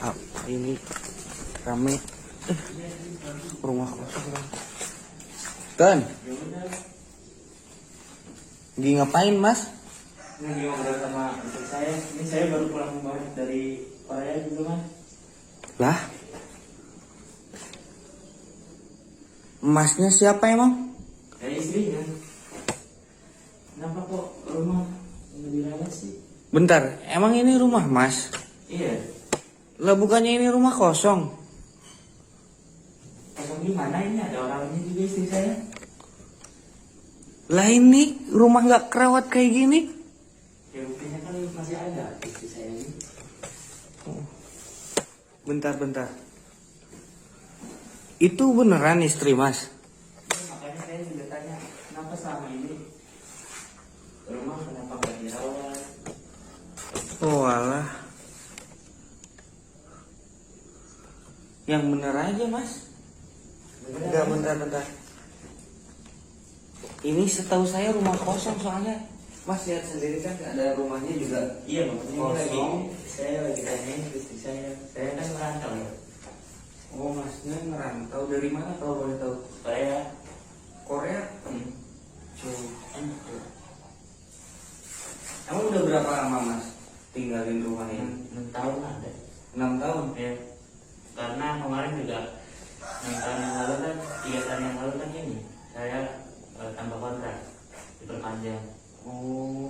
Apa ini rame rumah kosong. Kan lagi ngapain mas? Lagi ngobrol sama istri saya. Ini saya baru pulang banget dari Korea gitu mas. Lah, masnya siapa emang? Saya istrinya. Kenapa kok rumah lebih rame sih? Bentar, emang ini rumah mas? Iya. Lah bukannya ini rumah kosong? Kosong gimana, ini ada orangnya juga istri saya. Lah ini rumah nggak kerawat kayak gini? Ya buktinya kan masih ada istri saya ini. Bentar. Itu beneran istri mas? Ya, makanya saya juga tanya, kenapa selama ini rumah kenapa nggak dirawat? Oh alah. Yang bener aja mas. Enggak, bentar. Ini setahu saya rumah kosong soalnya. Mas lihat sendiri kan ada rumahnya juga. Iya makanya Kosong. saya lagi tanyain ke istri saya. Saya kan merantau ya. Oh masnya ngerantau dari mana kalau boleh tahu? Korea. Korea? Emang udah berapa lama mas tinggalin rumah ini? 6 tahun ada. 6 tahun? Ya. Karena kemarin juga 6 tahun yang lalu kan, 3 tahun yang lalu kan ini saya tambah kontrak diperpanjang. Oh,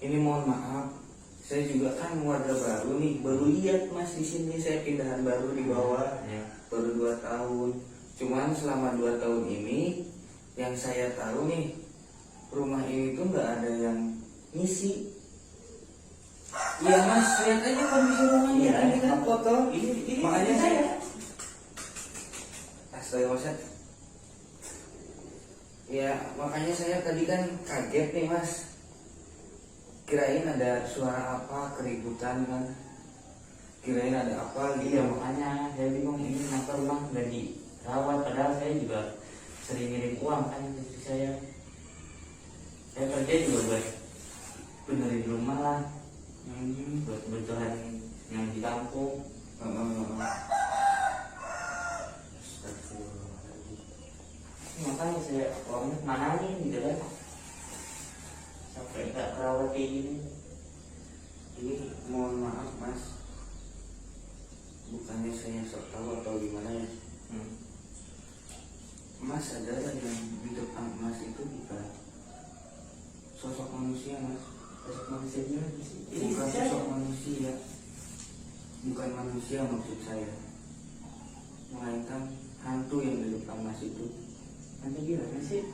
ini mohon maaf, saya juga kan warga baru nih, baru lihat mas di sini saya pindahan baru di bawah, Ya. baru 2 tahun. Cuman selama 2 tahun ini, yang saya tahu nih, rumah ini tuh nggak ada yang ngisi. Iya mas, lihat aja kondisi rumahnya, Iya, ini kan foto. Ini Makanya istri saya. Astaga. Ya, makanya saya tadi kan kaget nih mas. Kirain ada suara apa, keributan kan. Kirain ada apa Iya gitu. makanya saya bingung ini kenapa rumah nggak dirawat, padahal saya juga sering ngirim uang kan ke istri saya. Saya kerja juga buat benerin rumah lah, buat kebutuhan yang di kampung. Astagfirullahaladzim. Makanya saya uangnya kemana nih gitu kan, sampai nggak kerawat kayak gini. Ini mohon maaf mas, bukannya saya sok tahu atau gimana ya. Mas ada yang di depan mas itu bukan sosok manusia mas. Sosok manusia gimana sih? Bukan sosok manusia, bukan manusia maksud saya, melainkan hantu yang di depan mas itu. Nanti gimana sih?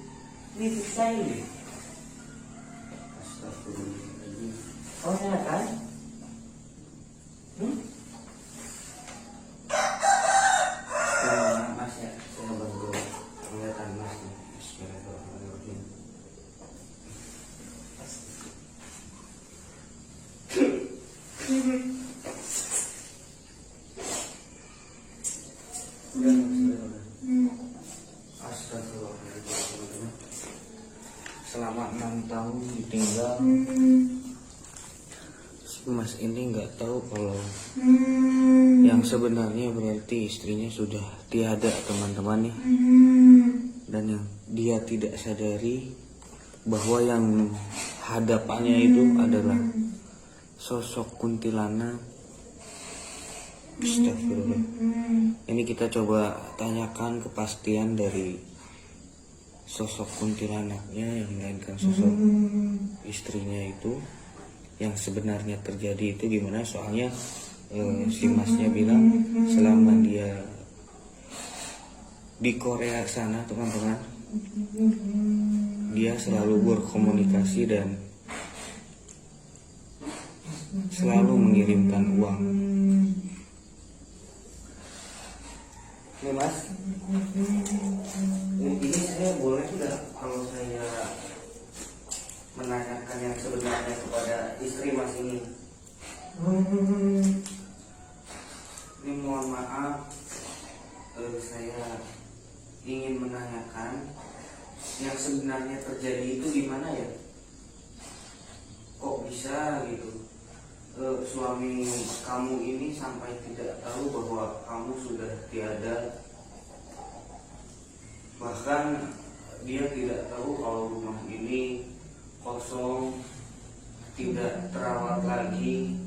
Ini istri saya nih. Astagfirullahaladzim. Oh saya kan? Mas ya, saya baru kelihatan mas nih. Bismillahirrahmanirrahim. Astagfirullahaladzim. Selama 6 tahun ditinggal, mas ini nggak tahu kalau yang sebenarnya berarti istrinya sudah tiada teman-teman ya. Dan yang dia tidak sadari bahwa yang hadapannya itu adalah sosok kuntilanak. Astagfirullah. Ini kita coba tanyakan kepastian dari sosok kuntilanaknya yang melainkan sosok istrinya itu. Yang sebenarnya terjadi itu gimana, soalnya si masnya bilang selama dia di Korea sana teman-teman, dia selalu berkomunikasi dan selalu mengirimkan uang. Nih mas, ini saya boleh nggak kalau saya menanyakan yang sebenarnya kepada istri mas ini? Ini mohon maaf, saya ingin menanyakan yang sebenarnya terjadi itu gimana ya? Kok bisa gitu? suami kamu ini sampai tidak tahu bahwa kamu sudah tiada. Bahkan dia tidak tahu kalau rumah ini kosong, tidak terawat lagi.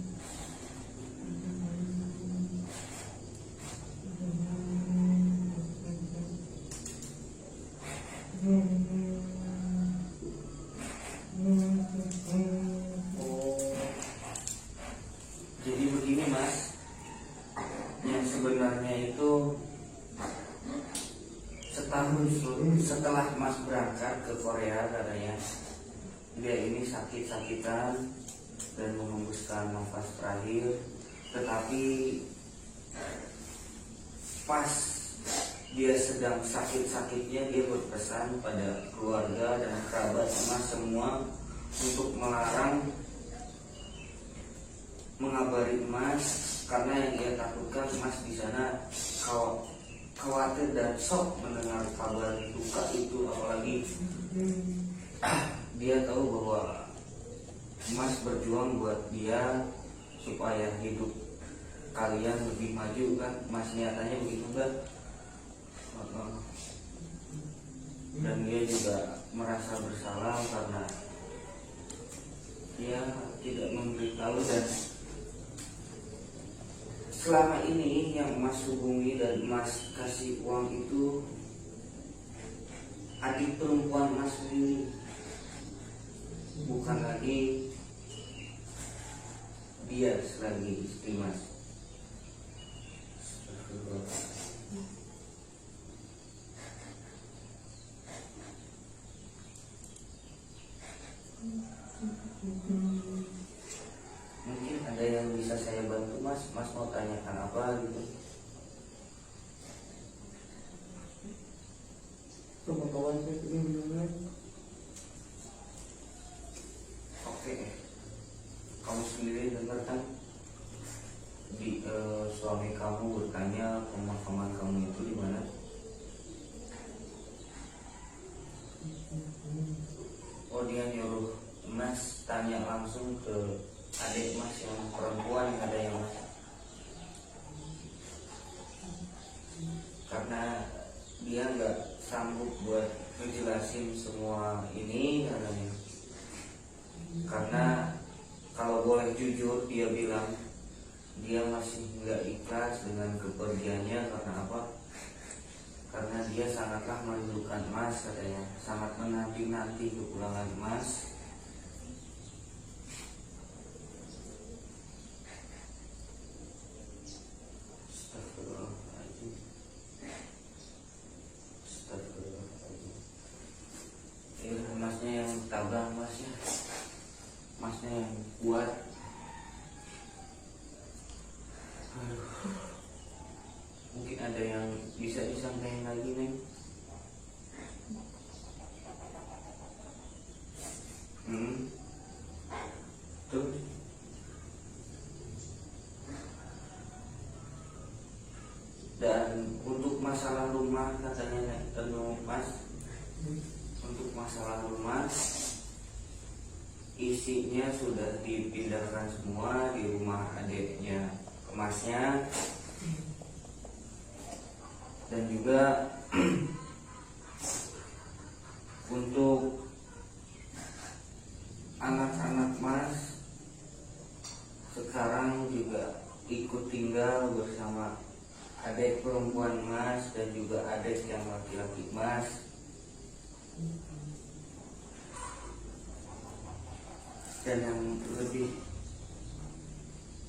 Jadi begini Mas, yang sebenarnya itu setahun setelah Mas berangkat ke Korea katanya, dia ini sakit-sakitan dan menghembuskan nafas terakhir. Tetapi pas dia sedang sakit-sakitnya, dia berpesan pada keluarga dan kerabat Mas semua untuk melarang mengabari Mas, karena yang dia takutkan Mas di sana khawatir dan shock mendengar kabar duka itu. Apalagi dia tahu bahwa Mas berjuang buat dia supaya hidup kalian lebih maju kan, Mas nyatanya begitu kan. Dan dia juga merasa bersalah karena dia tidak memberitahu. Dan selama ini yang Mas hubungi dan Mas kasih uang itu adik perempuan Mas sendiri, bukan lagi dia selagi istri Mas. Mungkin ada yang bisa saya bantu Mas. Mas mau tanyakan apa gitu? Pengetahuan saya benar-benar. Oke, kamu sendiri dengar kan? Suami kamu bertanya pemakaman kamu itu di mana? Oh, dia nyuruh Mas tanya langsung ke adik Mas yang perempuan yang ada yang Mas. Karena dia nggak sanggup buat ngejelasin semua ini katanya. Karena kalau boleh jujur, dia bilang dia masih nggak ikhlas dengan kepergiannya. Karena apa? Karena dia sangatlah merindukan Mas katanya, sangat menanti-nanti kepulangan Mas. Astagfirullahaladzim. Astagfirullahaladzim. Masnya yang tabah Masnya, Masnya yang kuat. Mungkin ada yang bisa disampaikan lagi, Neng? Tuh. Dan untuk masalah rumah katanya Mas, untuk masalah rumah isinya sudah dipindahkan semua di rumah adiknya Masnya. Dan juga untuk anak-anak Mas sekarang juga ikut tinggal bersama adik perempuan Mas dan juga adik yang laki-laki Mas. Dan yang lebih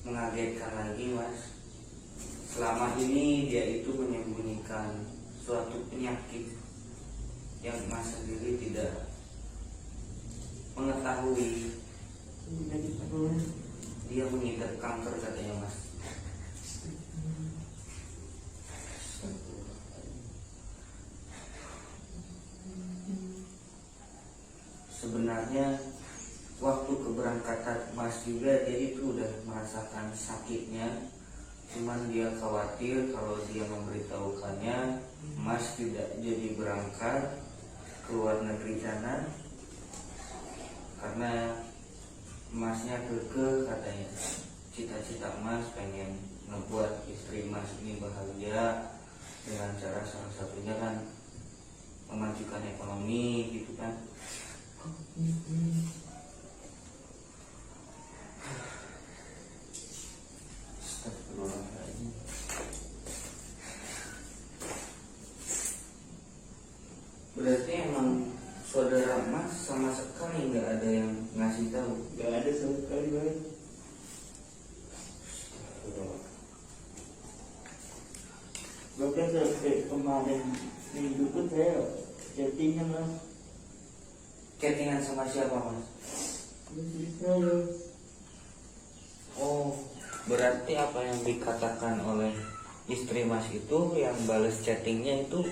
mengagetkan lagi Mas, selama ini dia itu menyembunyikan suatu penyakit yang Mas sendiri tidak mengetahui. Dia mengidap kanker katanya Mas. Sebenarnya waktu keberangkatan Mas juga dia itu udah merasakan sakitnya. Cuman dia khawatir kalau dia memberitahukannya Mas tidak jadi berangkat ke luar negeri sana karena Masnya kekeh katanya. cita-cita Mas pengen ngebuat istri Mas ini bahagia dengan cara salah satunya kan memajukan ekonomi gitu kan. Astagfirullahaladzim. Berarti emang saudara Mas sama sekali nggak ada yang ngasih tahu? Gak ada sama sekali Mas. Bahkan sampai kemarin minggu pun saya chattingan Mas. Chattingan sama siapa Mas? Istri saya. Oh, berarti apa yang dikatakan oleh istri Mas itu yang balas chattingnya itu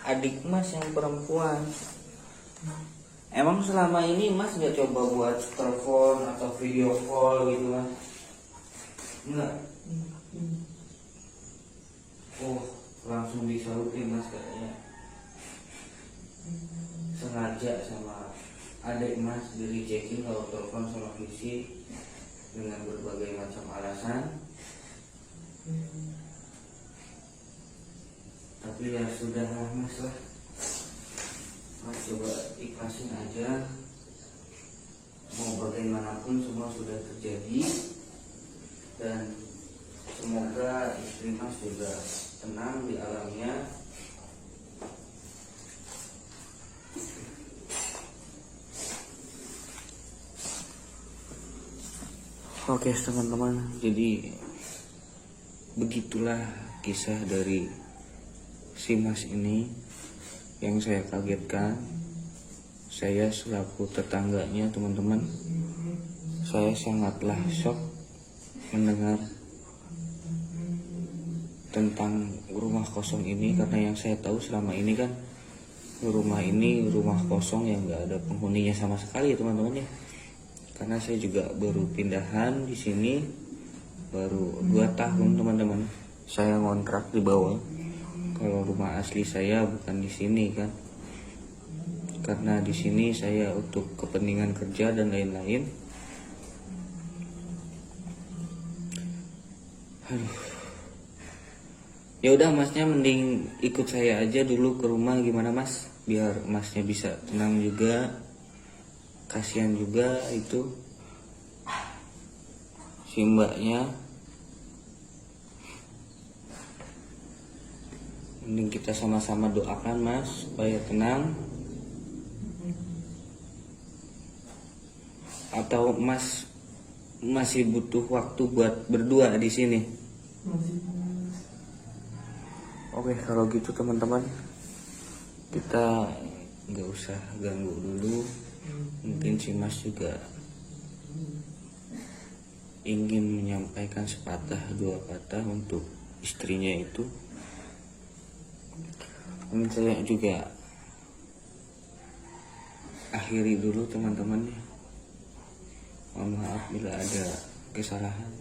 adik Mas yang perempuan. Emang selama ini Mas nggak coba buat telepon atau video call gitu Mas? Enggak. Oh, langsung disautin Mas kayaknya. Sengaja sama adik Mas di-rejectin kalau telepon sama visi dengan berbagai macam alasan. Tapi ya sudahlah Mas lah. Mas coba ikhlasin aja. Mau bagaimanapun semua sudah terjadi. Dan semoga istri Mas juga tenang di alamnya. Oke teman-teman, jadi begitulah kisah dari si Mas ini yang saya kagetkan. Saya selaku tetangganya teman-teman, saya sangatlah shock mendengar tentang rumah kosong ini, karena yang saya tahu selama ini kan rumah ini rumah kosong yang gak ada penghuninya sama sekali ya teman-teman ya. Karena saya juga baru pindahan di sini baru 2 tahun teman-teman. Saya ngontrak di bawah. Kalau rumah asli saya bukan di sini kan. Karena di sini saya untuk kepentingan kerja dan lain-lain. Ya udah Masnya mending ikut saya aja dulu ke rumah, gimana Mas? Biar Masnya bisa tenang juga. Kasihan juga itu si mbaknya. Mending kita sama-sama doakan Mas supaya tenang. Atau Mas masih butuh waktu buat berdua di sini? Oke, kalau gitu teman-teman, kita nggak usah ganggu dulu. Mungkin si Mas juga ingin menyampaikan sepatah 2 patah untuk istrinya itu. Mungkin saya juga akhiri dulu teman-teman ya. Mohon maaf bila ada kesalahan.